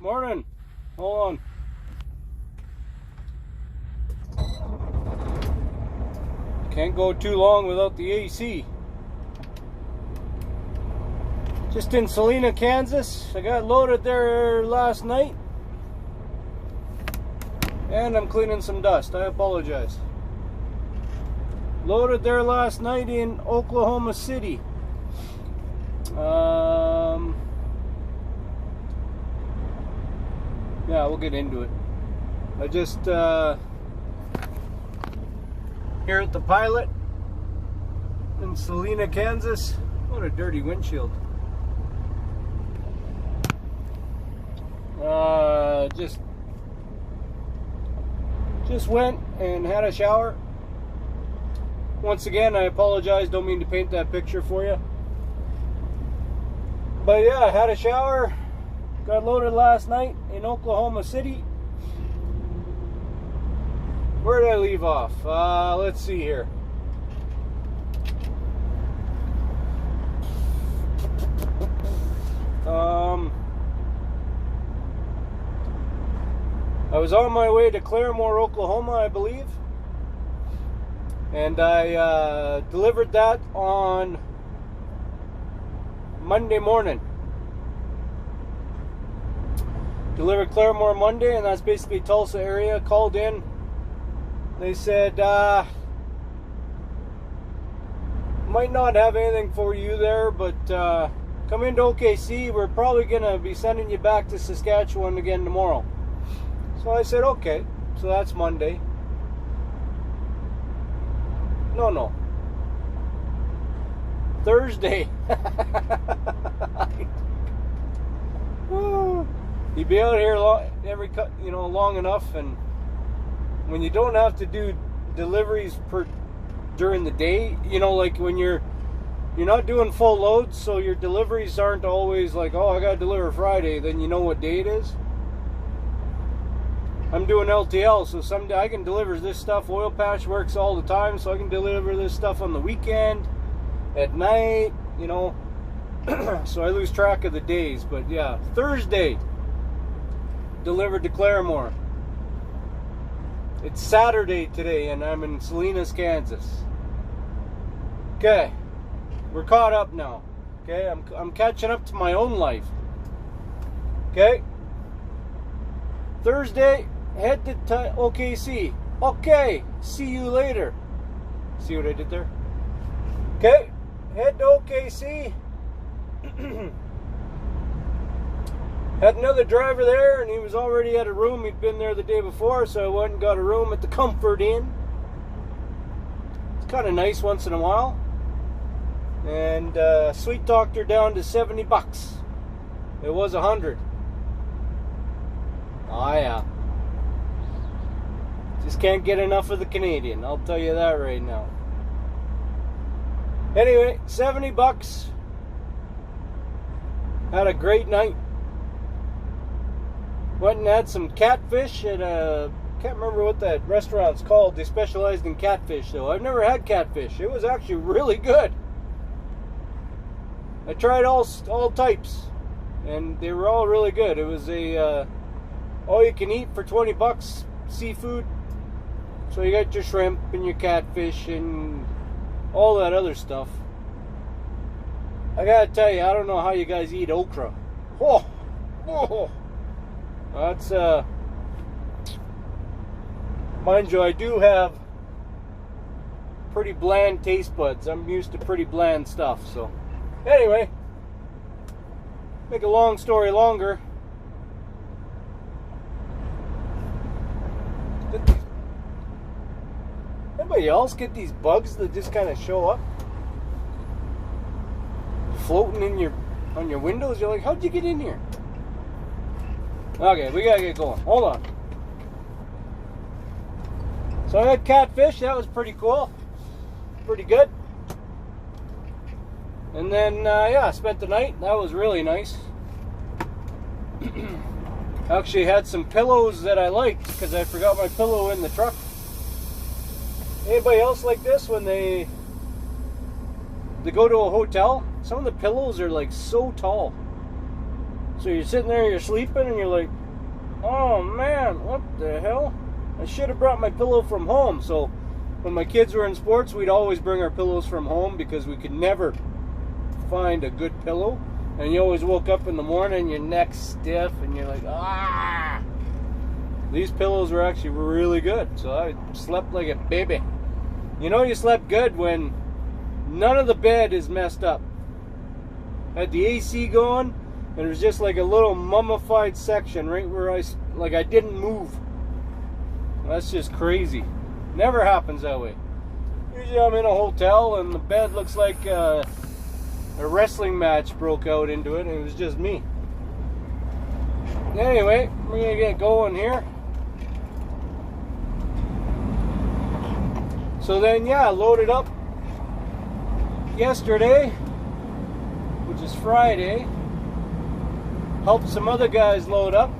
Morning. Hold on. Can't go too long without the AC. Just in Salina, Kansas. I got loaded there last night. And I'm cleaning some dust. I apologize. Loaded there last night in Oklahoma City. Yeah, we'll get into it. I just here at the Pilot in Salina, Kansas. What a dirty windshield. Just went and had a shower. Once again, I apologize. Don't mean to paint that picture for you. But yeah, I had a shower. Got loaded last night in Oklahoma City. Where did I leave off? Let's see here. I was on my way to Claremore, Oklahoma, I believe. And I delivered that on Monday morning. Delivered Claremore Monday, and that's basically Tulsa area. Called in. They said, might not have anything for you there, but come into OKC. We're probably going to be sending you back to Saskatchewan again tomorrow. So I said, okay. So that's Monday. No. Thursday. You be out here long enough, and when you don't have to do deliveries during the day, like when you're not doing full loads, so your deliveries aren't always like, oh, I gotta deliver Friday, then you know what day it is. I'm doing LTL, so someday I can deliver this stuff. Oil patch works all the time, so I can deliver this stuff on the weekend, at night, so I lose track of the days. But yeah, Thursday, delivered to Claremore. It's Saturday today, and I'm in Salinas, Kansas. Okay, we're caught up now. Okay, I'm catching up to my own life. Okay, Thursday, headed to OKC. Okay, see you later. See what I did there? Okay, head to OKC. Had another driver there, and he was already at a room. He'd been there the day before, so I went and got a room at the Comfort Inn. It's kind of nice once in a while. And sweet talked her down to $70. It was 100. Oh yeah. Just can't get enough of the Canadian, I'll tell you that right now. Anyway, $70. Had a great night. Went and had some catfish at can't remember what that restaurant's called. They specialized in catfish, though. I've never had catfish. It was actually really good. I tried all types, and they were all really good. It was a all you can eat for $20 seafood. So you got your shrimp and your catfish and all that other stuff. I gotta tell you, I don't know how you guys eat okra. Oh. That's mind you, I do have pretty bland taste buds. I'm used to pretty bland stuff. So anyway, make a long story longer. Anybody else get these bugs that just kind of show up, floating on your windows? You're like, how'd you get in here? Okay, we gotta get going. Hold on. So I had catfish. That was pretty cool. Pretty good. And then, yeah, I spent the night. That was really nice. Actually had some pillows that I liked because I forgot my pillow in the truck. Anybody else like this when they go to a hotel? Some of the pillows are like so tall. So you're sitting there, you're sleeping, and you're like, oh man, what the hell? I should have brought my pillow from home. So when my kids were in sports, we'd always bring our pillows from home because we could never find a good pillow. And you always woke up in the morning, your neck's stiff, and you're like, ah. These pillows were actually really good, so I slept like a baby. You know you slept good when none of the bed is messed up. Had the AC going, and it was just like a little mummified section right where I didn't move. That's just crazy. Never happens that way. Usually I'm in a hotel and the bed looks like a wrestling match broke out into it, and it was just me. Anyway, we're gonna get going here. So then, yeah, loaded up yesterday, which is Friday. Helped some other guys load up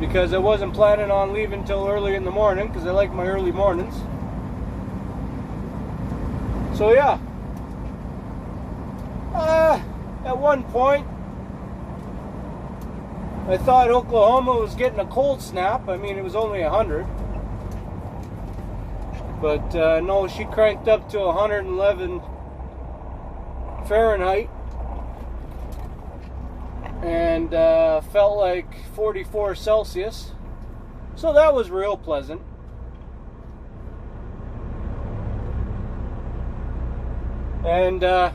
because I wasn't planning on leaving until early in the morning because I like my early mornings. So yeah, at one point I thought Oklahoma was getting a cold snap. I mean, it was only 100. But no, she cranked up to 111 Fahrenheit and felt like 44 Celsius. So that was real pleasant. And of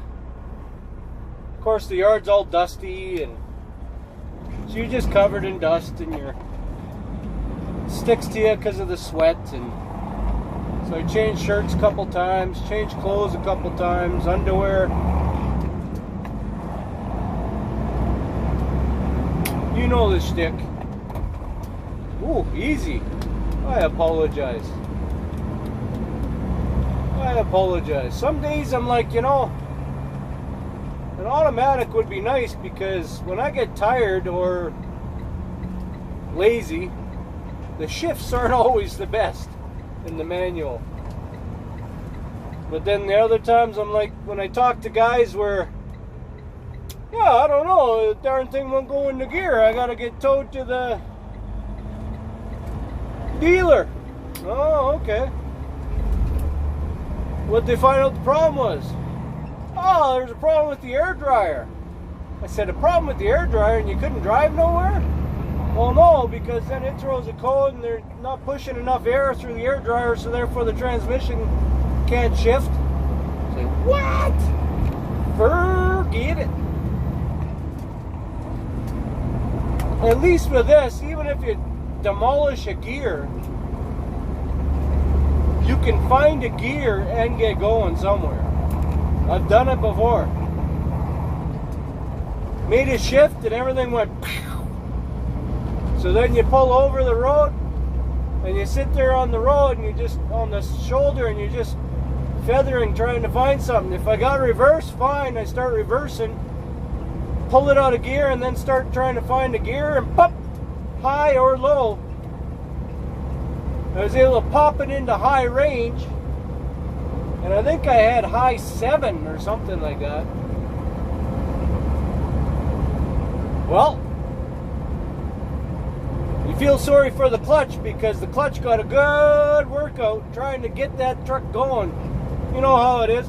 course the yard's all dusty, and so you're just covered in dust, and it sticks to you because of the sweat. And so I changed shirts a couple times, changed clothes a couple times, underwear. You know the shtick. Ooh, easy. I apologize. Some days I'm like, an automatic would be nice, because when I get tired or lazy, the shifts aren't always the best in the manual. But then the other times I'm like, when I talk to guys where, yeah, I don't know, the darn thing won't go into gear, I gotta get towed to the dealer. Oh, okay. What'd they find out the problem was? Oh, there's a problem with the air dryer. I said, a problem with the air dryer and you couldn't drive nowhere? Well, no, because then it throws a code and they're not pushing enough air through the air dryer, so therefore the transmission can't shift. Say, what? Forget it. At least with this, even if you demolish a gear, you can find a gear and get going somewhere. I've done it before. Made a shift and everything went pew. So then you pull over the road and you sit there on the road and you just on the shoulder and you're just feathering, trying to find something. If I got reverse, fine, I start reversing, pull it out of gear, and then start trying to find a gear, and pop, high or low. I was able to pop it into high range, and I think I had high 7 or something like that. Well, you feel sorry for the clutch, because the clutch got a good workout trying to get that truck going. You know how it is.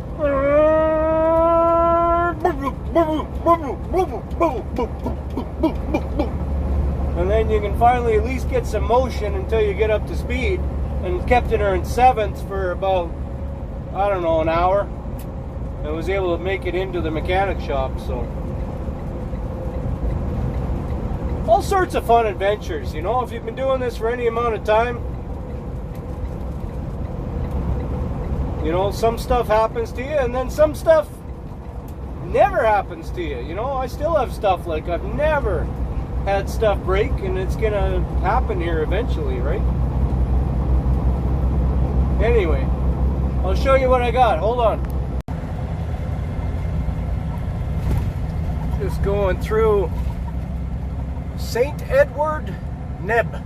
And then you can finally at least get some motion until you get up to speed, and kept it in 7th for about, I don't know, an hour, and was able to make it into the mechanic shop. So all sorts of fun adventures, if you've been doing this for any amount of time. Some stuff happens to you, and then some stuff never happens to you. I still have stuff, like I've never had stuff break, and it's gonna happen here eventually, right? Anyway, I'll show you what I got. Hold on. Just going through St. Edward, Neb,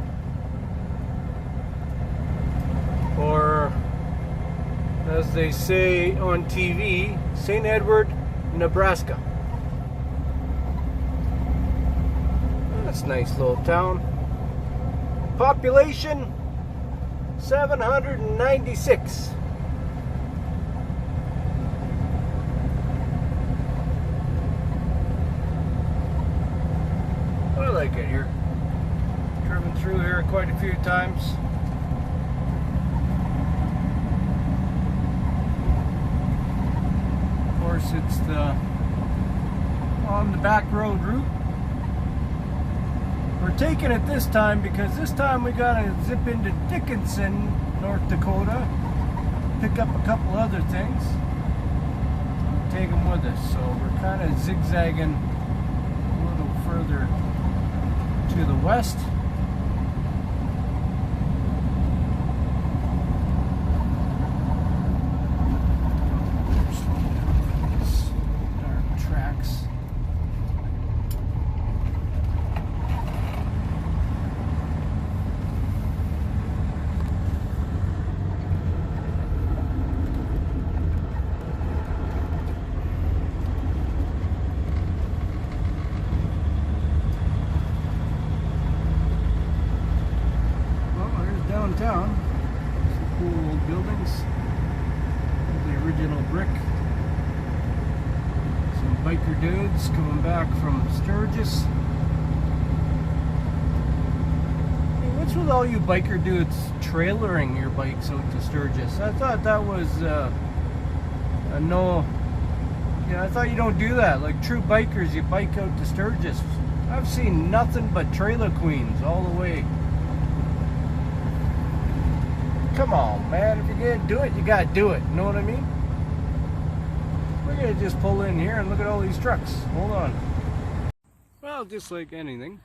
or as they say on TV, St. Edward, Nebraska. That's a nice little town. Population 796. I like it here. Driven through here quite a few times. Of course, it's on the back road route. We're taking it this time because this time we gotta zip into Dickinson, North Dakota, pick up a couple other things, take them with us. So we're kind of zigzagging a little further to the west. Downtown, some cool old buildings, the original brick, some biker dudes coming back from Sturgis. Hey, what's with all you biker dudes trailering your bikes out to Sturgis? I thought that was a no. Yeah, I thought you don't do that. Like true bikers, you bike out to Sturgis. I've seen nothing but trailer queens all the way. Come on, man. If you're gonna do it, you gotta do it. You know what I mean? We're gonna just pull in here and look at all these trucks. Hold on. Well, just like anything,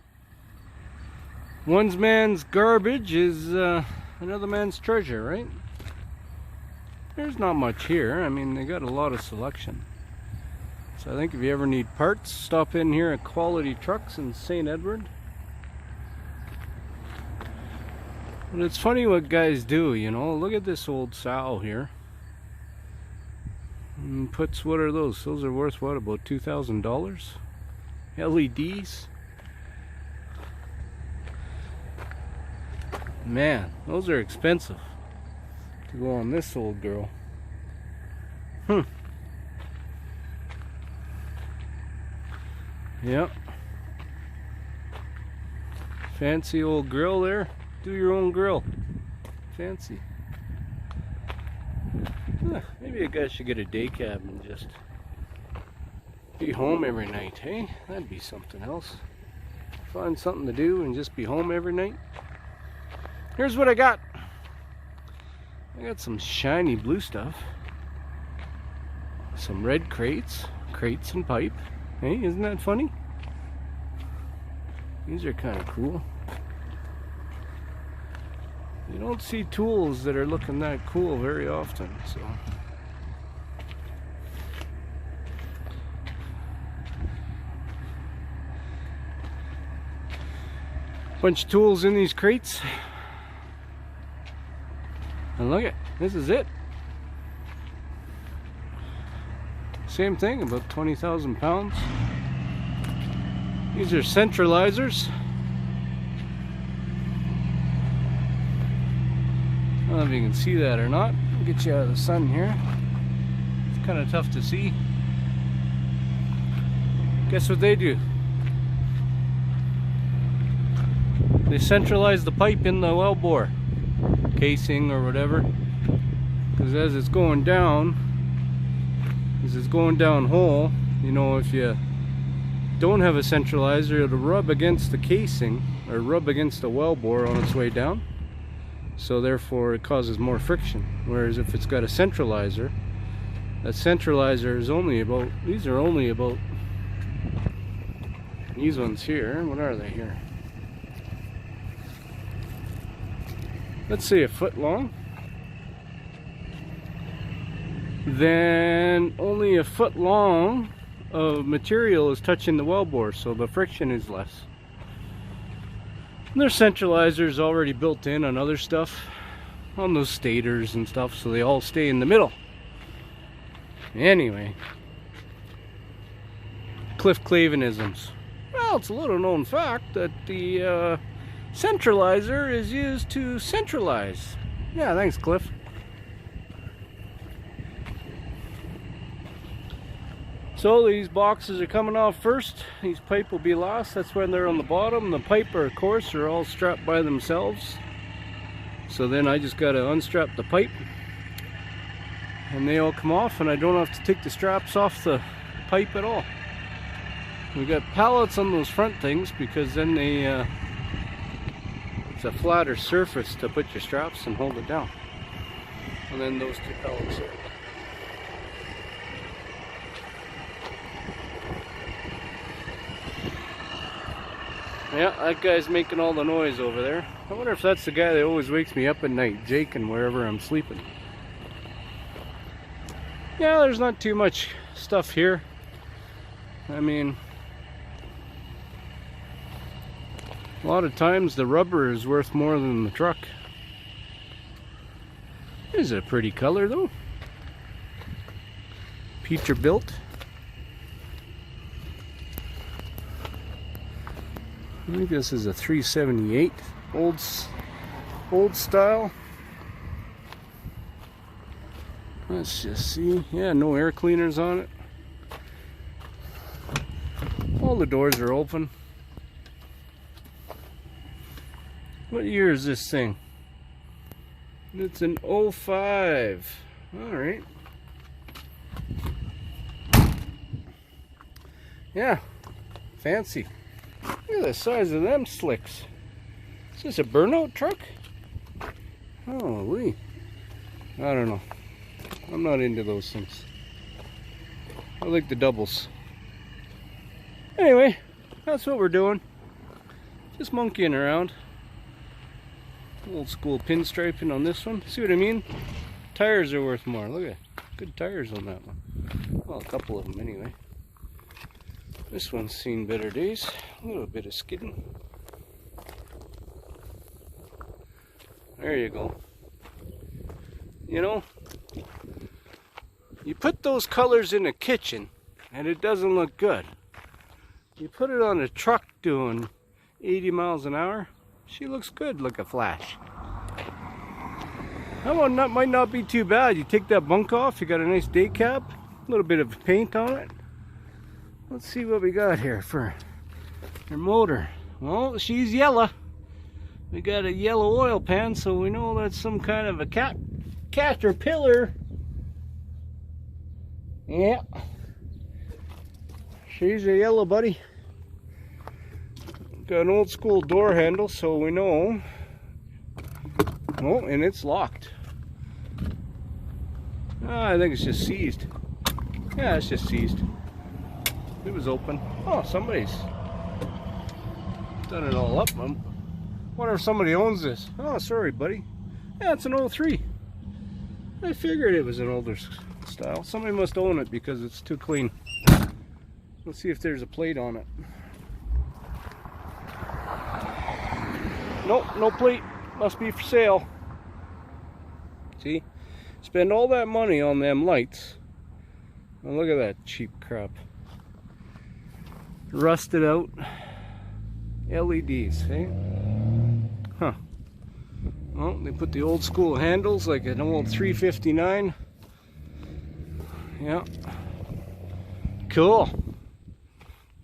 one man's garbage is another man's treasure, right? There's not much here. I mean, they got a lot of selection. So I think if you ever need parts, stop in here at Quality Trucks in St. Edward. But it's funny what guys do, you know. Look at this old sow here. And puts, what are those? Those are worth what, about $2,000? LEDs. Man, those are expensive to go on this old girl. Yep. Fancy old grill there. Do your own grill. Fancy. Maybe a guy should get a day cab and just be home every night, hey? That'd be something else. Find something to do and just be home every night. Here's what I got. I got some shiny blue stuff. Some red crates and pipe. Hey, isn't that funny? These are kind of cool. You don't see tools that are looking that cool very often, so. Bunch of tools in these crates. And look at, this is it. Same thing, about 20,000 pounds. These are centralizers. I don't know if you can see that or not. I'll get you out of the sun here. It's kind of tough to see. Guess what they do? They centralize the pipe in the well bore casing or whatever, because as it's going down hole, you know, if you don't have a centralizer, it'll rub against the casing or rub against the well bore on its way down. So therefore it causes more friction. Whereas if it's got a centralizer, that centralizer is only about, these are only about, these ones here, what are they here? Let's say a foot long. Then only a foot long of material is touching the well bore, so the friction is less. There's centralizers already built in on other stuff, on those stators and stuff, so they all stay in the middle. Anyway, Cliff Clavinisms. Well, it's a little known fact that the centralizer is used to centralize. Yeah, thanks, Cliff. So these boxes are coming off first. These pipe will be last. That's when they're on the bottom. The pipe, of course, are all strapped by themselves. So then I just got to unstrap the pipe, and they all come off, and I don't have to take the straps off the pipe at all. We got pallets on those front things because then they it's a flatter surface to put your straps and hold it down. And then those two pallets are. Yeah, that guy's making all the noise over there. I wonder if that's the guy that always wakes me up at night, Jake, and wherever I'm sleeping. Yeah, there's not too much stuff here. I mean, a lot of times the rubber is worth more than the truck. This is a pretty color though. Peterbilt. I think this is a 378, old style. Let's just see. Yeah, no air cleaners on it. All the doors are open. What year is this thing? It's an 05. Alright. Yeah, fancy. Look at the size of them slicks. Is this a burnout truck? Holy. I don't know. I'm not into those things. I like the doubles. Anyway, that's what we're doing. Just monkeying around. Old school pinstriping on this one. See what I mean? Tires are worth more. Look at good tires on that one. Well, a couple of them anyway. This one's seen better days. A little bit of skidding. There you go. You know, you put those colors in a kitchen and it doesn't look good. You put it on a truck doing 80 miles an hour, she looks good like a flash. That one might not be too bad. You take that bunk off, you got a nice day cab, a little bit of paint on it. Let's see what we got here for your motor. Well, she's yellow. We got a yellow oil pan, so we know that's some kind of a caterpillar. Yeah. She's a yellow buddy. Got an old school door handle, so we know. Oh, and it's locked. I think it's just seized. Yeah, it's just seized. It was open. Oh, somebody's done it all up. I wonder if somebody owns this. Oh, sorry, buddy. Yeah, it's an 03. I figured it was an older style. Somebody must own it because it's too clean. Let's see if there's a plate on it. Nope, no plate. Must be for sale. See? Spend all that money on them lights. And look at that cheap crap. Rusted out LEDs, eh? Huh. Well, they put the old school handles like an old 359. Yeah. Cool.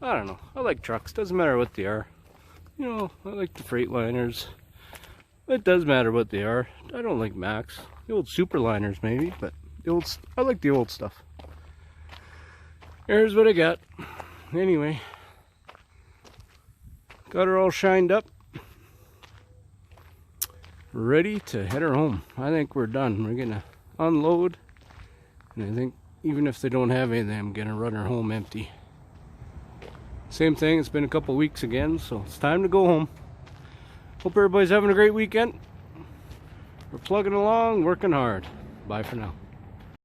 I don't know. I like trucks. Doesn't matter what they are. You know, I like the Freightliners. It does matter what they are. I don't like Max. The old Superliners maybe, but the old. I like the old stuff. Here's what I got. Anyway. Got her all shined up. Ready to head her home. I think we're done. We're gonna unload. And I think even if they don't have anything, I'm gonna run her home empty. Same thing, it's been a couple weeks again, so it's time to go home. Hope everybody's having a great weekend. We're plugging along, working hard. Bye for now.